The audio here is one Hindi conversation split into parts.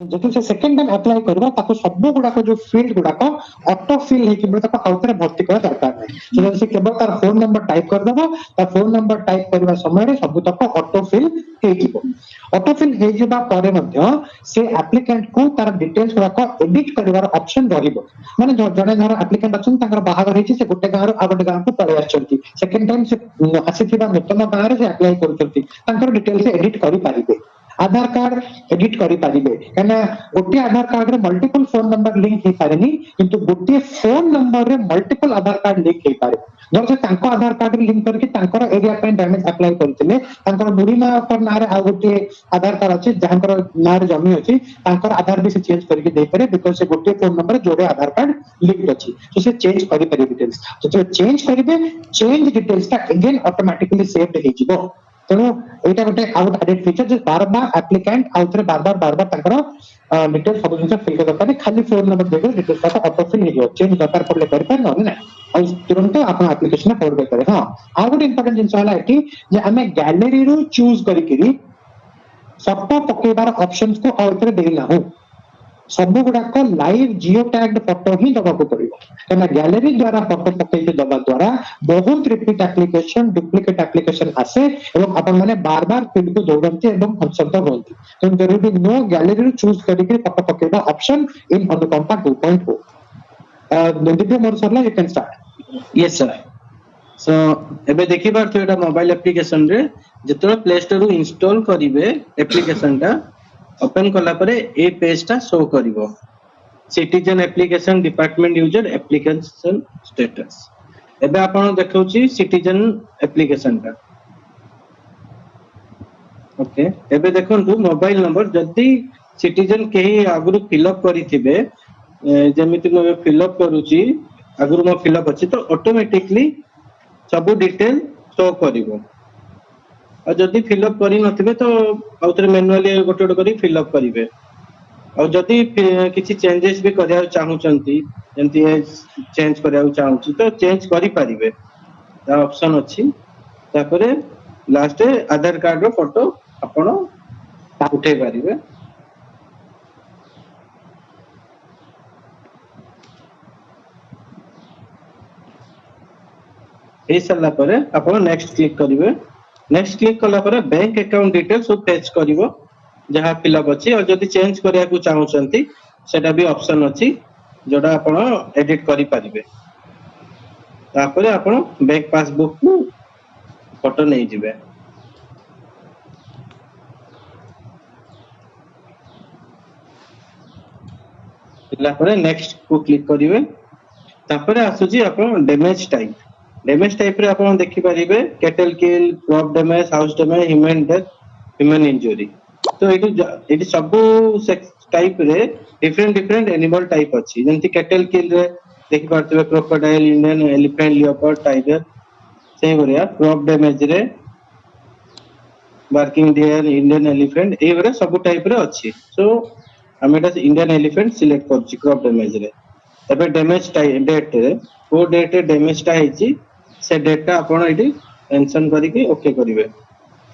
जति से सेकंड टाइम अप्लाई करबा ताको सब गुडा को जो फील्ड गुडा को ऑटो फिल हे कि ताको आउतरे भर्ती करा दरकार नै सो जैसे केवल तार फोन नंबर टाइप कर देबो ता फोन नंबर टाइप करबा समय रे सब तक ऑटो फिल हे जिवो ऑटो फिल हे जिबा परे मध्य से एप्लिकेंट को तार डिटेल्स गुडा को एडिट करबार ऑप्शन रहिबो माने जने धर एप्लिकेंट अछन ताकर बाहागर हेछि से गोटे गांव आ गोटे गांव को पळे आछंती सेकंड टाइम से आसीथिबा नूतन गांव रे से अप्लाई करछंती ताकर डिटेल्स एडिट करि पारिबे आधार कार्ड एडिट करि पारिबे कना गोटे आधार कार्ड रे मल्टीपल फोन नंबर लिंक हे पारेनी किंतु गोटे फोन नंबर रे मल्टीपल आधार कार्ड लिंक हे पारे जब से तांको आधार कार्ड लिंक करके तांकर एरिया पे डैमेज अप्लाई करथिले तांकर बुढ़ी मां पर नारे आ गोटे आधार कार्ड अछि जहांकर नारे जमी अछि तांकर आधार भी से चेंज करके दे पारे बिकॉज़ से गोटे फोन नंबर जोड़े आधार कार्ड लिंक अछि तो से चेंज करि पारे डिटेल्स तो जो चेंज करिवे चेंज डिटेल्स ता अगेन ऑटोमेटिकली सेव्ड हे जिवो तेणु एटा गोटे आउट एडिट फीचर जे बार बार एप्लिकेंट आउथरे बार बार तकर डिटेल सब जिंस फिल कर दरकार खाली फोन नंबर देके डिटेल्स का ऑटो फिल हो चेंज दरकार पड़ले कर पर न ना और तुरंत अपन एप्लीकेशन फॉरवर्ड करे हां आ गोटे इंपोर्टेंट जिंस होला एठी जे हमें गैलरी रो चूज करिकरी फोटो पकेबार ऑप्शंस को आउथरे देला हो सब गुडा को लाइव जियो टैग्ड फोटो ही दबाको पड़िबो कना गैलरी द्वारा फोटो पकेइते दबा द्वारा बहुत रिपीट एप्लीकेशन डुप्लीकेट एप्लीकेशन आसे एवं अपन माने बार बार फील्ड को दौड़ंती एवं कंसल्ट होंती तो there will be no gallery choose करिके फोटो पकेबा ऑप्शन इन अनुकंपा 2.0 दिव्य मोर सरला you can start yes sir so एबे देखि बार एटा मोबाइल एप्लीकेशन रे जेतरा प्ले स्टोर रु इंस्टॉल करिवे एप्लीकेशन टा ओपन कला परे ए पेज टा शो करिवो citizen application department user application status एबे आपण देखौची सिटीजन एप्लीकेशन टा ओके एबे देखंतु मोबाइल नंबर जदी सिटीजन केही आगुरु फिलअप करिथिबे जेमिति mo फिलअप करूची आगुरु mo फिलअप अछि तो ऑटोमेटिकली सब डिटेल शो करिवो और जदी फिलअप करी नथिबे तो आउतरे मैनुअली गोटे गोटे करी फिलअप करिवे और जदी किछि चेंजेस भी करिया चाहूचंती जेंति चेंज करिया चाहूची तो चेंज करि परिवे ता ऑप्शन अछि तापरे लास्ट आधार कार्ड रो फोटो आपण उठे परिवे ए सल्ला परे आपण नेक्स्ट क्लिक करिवे नेक्स्ट क्लिक कला परे बैंक अकाउंट डिटेल्स सब फेच करिवो जहां फिलअप अछि और जदी चेंज करिया को चाहूचंती सेटा भी ऑप्शन अछि जोडा आपण एडिट करि परिबे तापरे आपण बैंक पासबुक को फोटो नै जिवे इला परे नेक्स्ट को क्लिक करिवे तापरे आसुची आपण डैमेज टाइप रे आपण देखि परिबे cattle kill crop damage house damage human death human injury तो एटी सब टाइप रे डिफरेंट एनिमल टाइप अछि जेंति कैटल किल रे देखि पारतबे crocodile Indian elephant leopard tiger से बरिया क्रॉप डैमेज रे बार्किंग डियर इंडियन एलिफेंट ए बरे सब टाइप रे अछि सो हमेटा इंडियन एलिफेंट सिलेक्ट करछि क्रॉप डैमेज रे तबे डैमेज डेट रे को डेट डैमेज टा हेछि से डेटा आपण एटी मेंशन करिके ओके करिवे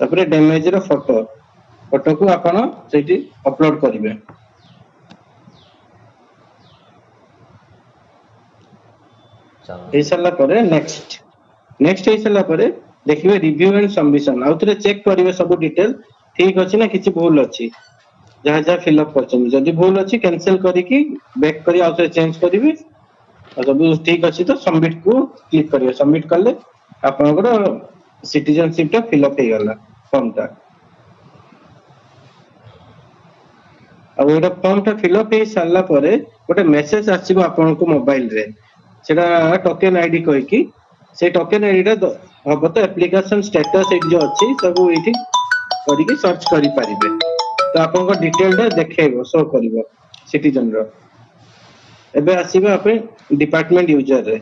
तापरे डैमेज रो फोटो को आपण सेठी अपलोड करिवे ए सल्ला परे नेक्स्ट ए सल्ला परे देखिवे रिव्यू एंड सबमिशन आउतरे चेक करिवे सब डिटेल ठीक अछि ना किछि भूल अछि जहा जहा फिलअप करछन जदी भूल अछि कैंसिल करिकि बैक करी आउतरे चेंज करिवे और सब ठीक अछि तो सबमिट को क्लिक करिवे सबमिट करले आपनकर सिटीजनशिप टा फिलअप हे गला फॉर्म टा अब एटा फॉर्म टा फिलअप हे सारला परे गोटे मेसेज आसीबो आपनको मोबाइल रे सेटा टोकन आईडी कहि कि से टोकन आईडी टा हबो तो एप्लीकेशन स्टेटस एट जो अछि सब एठी करि के सर्च करि परिबे तो आपनको डिटेल टा देखेबो शो करिवो सिटीजन रो एबे आसीबे आपे डिपार्टमेंट यूजर रे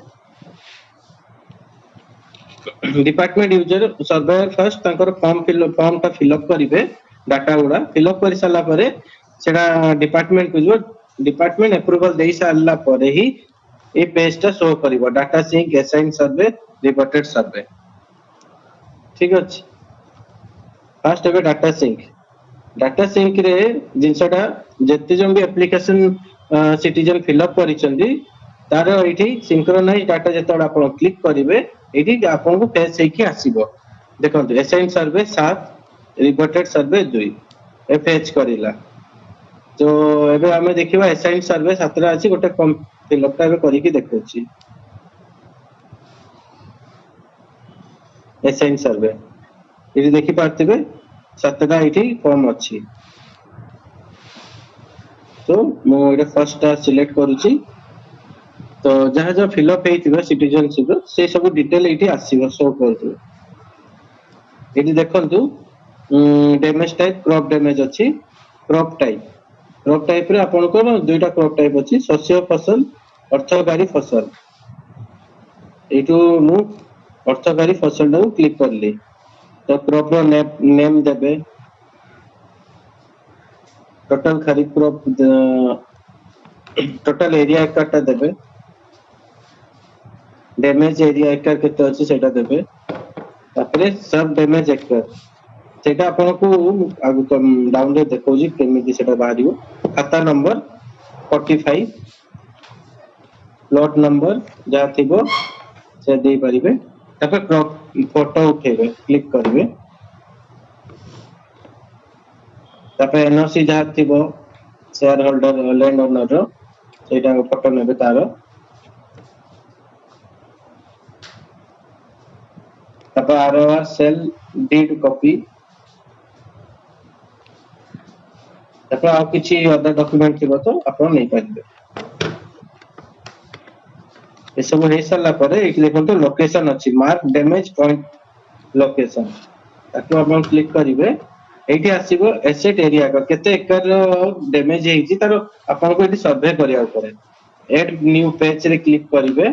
डिपार्टमेंट यूजर सर्वेयर फर्स्ट तांकर फॉर्म टा फिलअप करिवे डाटा गुडा फिलअप करि साला परे सेडा डिपार्टमेंट को जो डिपार्टमेंट अप्रूवल देई साला परे ही ए पेज टा शो करिवो डाटा सिंक असाइन सर्वे रिपोर्टेड सर्वे ठीक अछि फर्स्ट एबे डाटा सिंक डाटा सिंक रे जिनसटा जति जन भी एप्लीकेशन सिटीजन फिलअप करिसेंती तार एठी सिंक्रोनाइज डाटा जेतोड़ आपण क्लिक करिवे एठी आपन को पेज हेकी आसीबो देखंतु असाइन सर्वे 7 रिपोर्टेड सर्वे 2 एफएच करिला तो एबे हमें देखिबा असाइन सर्वे 7 अछि गोटे फिलअप टा करिकि देखौछि असाइन सर्वे एठी देखि पारतिबे 7टा एठी फॉर्म अछि तो मो एटा फर्स्ट टा सिलेक्ट करूछि तो जहाँ जहाँ फिलअप हेइतिबा सिटीजनशिप से सब डिटेल एठी आसीबो शो करतु एठी देखंतु डैमेज टाइप क्रॉप डैमेज अछि क्रॉप टाइप रे आपन को दुईटा क्रॉप टाइप अछि शस्य फसल अर्थकारी फसल एठू मु अर्थकारी फसल नु क्लिक करली तो क्रॉप रो नेम देबे टोटल खरीफ क्रॉप टोटल एरिया एकटा देबे डैमेज एरिया एकड़ केते अछि सेटा देबे तापरे सब डैमेज एकड़ सेटा आपन को आगु डाउनलोड देखौ जी केमिति सेटा बाहरियो खाता नंबर 45 प्लॉट नंबर जा थिबो से दे परिबे तापर क्रॉप फोटो उठेबे क्लिक करबे तापर एनओसी जा थिबो शेयर होल्डर लैंड ओनर रो सेटा फोटो नेबे तारो तापर आरओआर सेल डीड कॉपी तापर आ किछि अदर डॉक्यूमेंट थिबो तो आपण नै पाइबे ए सब हे साला परे एक देखंतो लोकेशन अछि मार्क डैमेज पॉइंट लोकेशन ताको आपण क्लिक करिवे एठी आसीबो एसेट एरिया का केते एकर डैमेज हेछि तारो आपण को एठी सर्वे करिया परे ऐड न्यू पेज रे क्लिक करिवे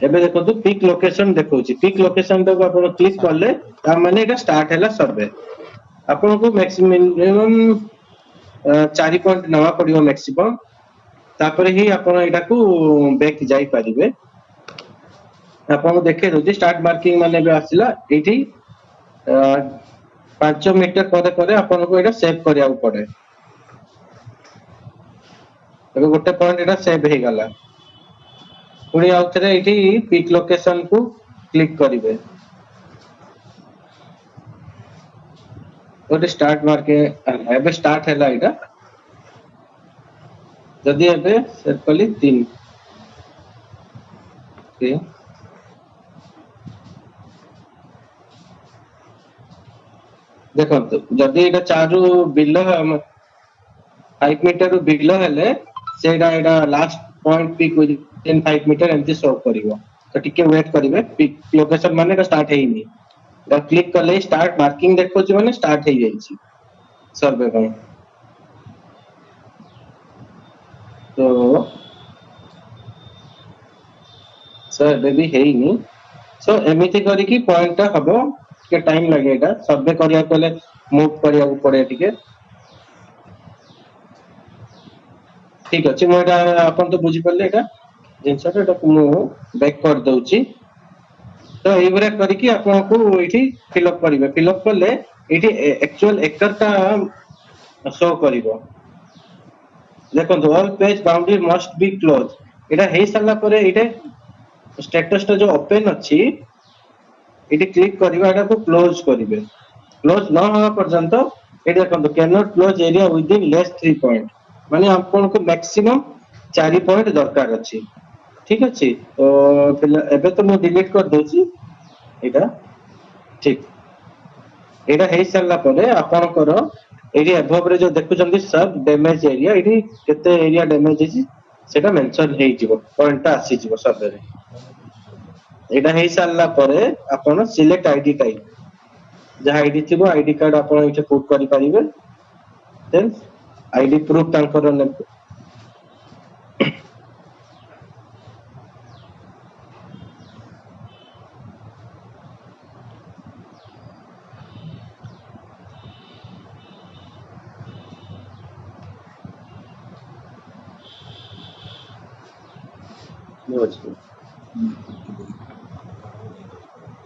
एबे देखंतु पिक लोकेशन देखौछि पिक लोकेशन तो आपण क्लिक करले ता माने एटा स्टार्ट हैला सर्वे आपण को मैक्सिमम 4 पॉइंट नवा पड़ियो मैक्सिमम तापर ही आपण एटा को बैक जाई परिबे आपण देखे दोजी स्टार्ट मार्किंग माने बे आसिला एठी 5 मीटर परे परे आपण को एटा सेव करिया पड़े एबे गोटे पॉइंट एटा सेव हे गला पुणी आउथरे एठी पिक लोकेशन को क्लिक करिवे गोटे स्टार्ट मार्के एबे स्टार्ट हैला एटा जदि एबे सेट कली 3 देखो जदि एटा 4 रु बिलो 5 मीटर रु बिलो हेले सेटा एटा लास्ट पॉइंट पिक विदिन 5 मीटर एमती शो करिवो तो टिके वेट करिवे पिक लोकेशन माने एटा स्टार्ट हेइनी दा क्लिक करले स्टार्ट मार्किंग देखो छी माने स्टार्ट हे जाईची सर्वे भाई तो सर बेबी हेइनी सो एमिति करी की पॉइंट हबो के टाइम लगेगा सर्वे करिया कोले मूव करिया पड़े टिके ठीक अछि मोटा अपन तो बुझी पड़ले एटा जिनसटा एटा मु बैक कर दउची तो एई बरे करी की आपन को एठी फिलअप करिवे फिलअप करले एठी एक्चुअल एकड़ का शो करिवो देखो all page boundary must be close एटा हे साला परे एटे स्टेटस टा जो ओपन अछि एटी क्लिक करिवा एटा को क्लोज करिवे क्लोज न होवा पर्यंत एटा देखो can not close area with in less 3 point माने आपन को मैक्सिमम 4 पॉइंट दरकार अछि ठीक अछि तो एबे तो मु डिलीट कर दोछि एटा ठीक एटा हे साला परे आपन करो एरिया एभव रे जो देखु जंदी सब डैमेज एरिया एटी केते एरिया डैमेज अछि सेटा मेंशन हेइ जिवो पॉइंट आसी जिवो सर्वे रे एटा हे साला परे आपन सिलेक्ट आईडी टाइप जहा आईडी थिबो आईडी कार्ड आपन एठे पुट करि परिबे देन आईडी प्रूफ तांकर ने